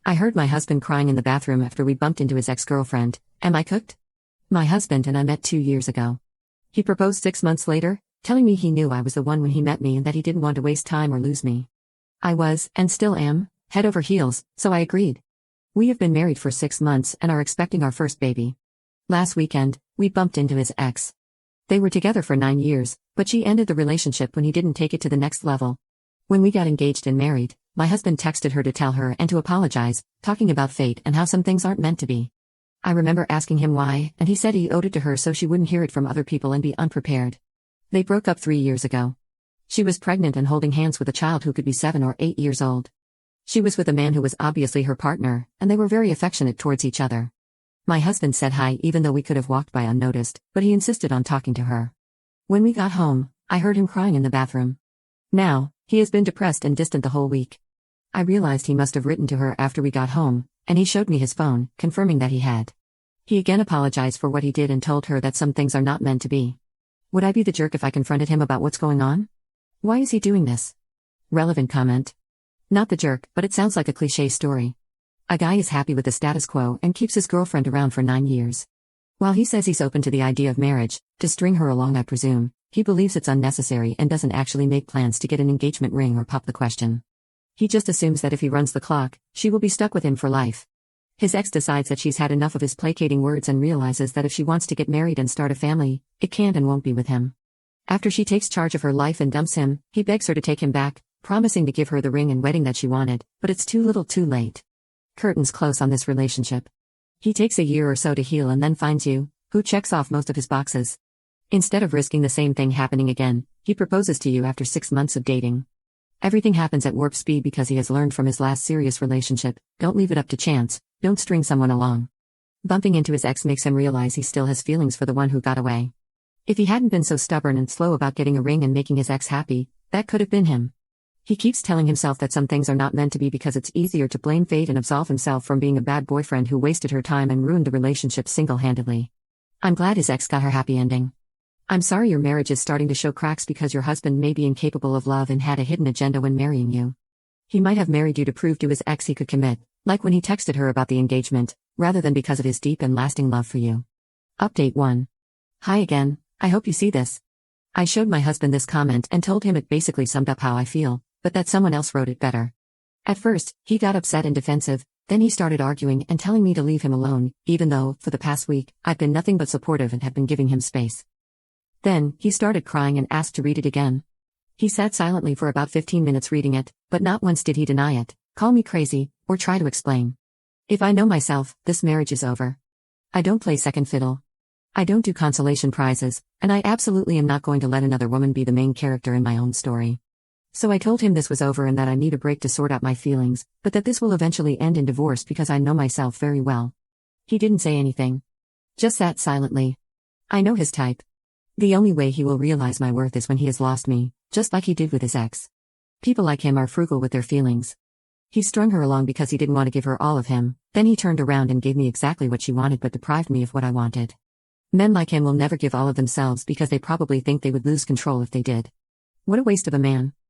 I heard my husband crying in the bathroom after we bumped into his ex-girlfriend. Am I cooked? My husband and I met 2 years ago. He proposed 6 months later, telling me he knew I was the one when he met me and that he didn't want to waste time or lose me. I was, and still am, head over heels, so I agreed. We have been married for 6 months and are expecting our first baby. Last weekend, we bumped into his ex. They were together for 9 years, but she ended the relationship when he didn't take it to the next level. When we got engaged and married, my husband texted her to tell her and to apologize, talking about fate and how some things aren't meant to be. I remember asking him why, and he said he owed it to her so she wouldn't hear it from other people and be unprepared. They broke up 3 years ago. She was pregnant and holding hands with a child who could be 7 or 8 years old. She was with a man who was obviously her partner, and they were very affectionate towards each other. My husband said hi even though we could have walked by unnoticed, but he insisted on talking to her. When we got home, I heard him crying in the bathroom. Now, he has been depressed and distant the whole week. I realized he must have written to her after we got home, and he showed me his phone, confirming that he had. He again apologized for what he did and told her that some things are not meant to be. Would I be the jerk if I confronted him about what's going on? Why is he doing this? Relevant comment. Not the jerk, but it sounds like a cliché story. A guy is happy with the status quo and keeps his girlfriend around for 9 years. While he says he's open to the idea of marriage, to string her along I presume, he believes it's unnecessary and doesn't actually make plans to get an engagement ring or pop the question. He just assumes that if he runs the clock, she will be stuck with him for life. His ex decides that she's had enough of his placating words and realizes that if she wants to get married and start a family, it can't and won't be with him. After she takes charge of her life and dumps him, he begs her to take him back, promising to give her the ring and wedding that she wanted, but it's too little too late. Curtains close on this relationship. He takes a year or so to heal and then finds you, who checks off most of his boxes. Instead of risking the same thing happening again, he proposes to you after 6 months of dating. Everything happens at warp speed because he has learned from his last serious relationship. Don't leave it up to chance, don't string someone along. Bumping into his ex makes him realize he still has feelings for the one who got away. If he hadn't been so stubborn and slow about getting a ring and making his ex happy, that could have been him. He keeps telling himself that some things are not meant to be because it's easier to blame fate and absolve himself from being a bad boyfriend who wasted her time and ruined the relationship single-handedly. I'm glad his ex got her happy ending. I'm sorry your marriage is starting to show cracks because your husband may be incapable of love and had a hidden agenda when marrying you. He might have married you to prove to his ex he could commit, like when he texted her about the engagement, rather than because of his deep and lasting love for you. Update 1. Hi again, I hope you see this. I showed my husband this comment and told him it basically summed up how I feel, but that someone else wrote it better. At first, he got upset and defensive, then he started arguing and telling me to leave him alone, even though, for the past week, I've been nothing but supportive and have been giving him space. Then, he started crying and asked to read it again. He sat silently for about 15 minutes reading it, but not once did he deny it, call me crazy, or try to explain. If I know myself, this marriage is over. I don't play second fiddle. I don't do consolation prizes, and I absolutely am not going to let another woman be the main character in my own story. So I told him this was over and that I need a break to sort out my feelings, but that this will eventually end in divorce because I know myself very well. He didn't say anything. Just sat silently. I know his type. The only way he will realize my worth is when he has lost me, just like he did with his ex. People like him are frugal with their feelings. He strung her along because he didn't want to give her all of him, then he turned around and gave me exactly what she wanted but deprived me of what I wanted. Men like him will never give all of themselves because they probably think they would lose control if they did. What a waste of a man.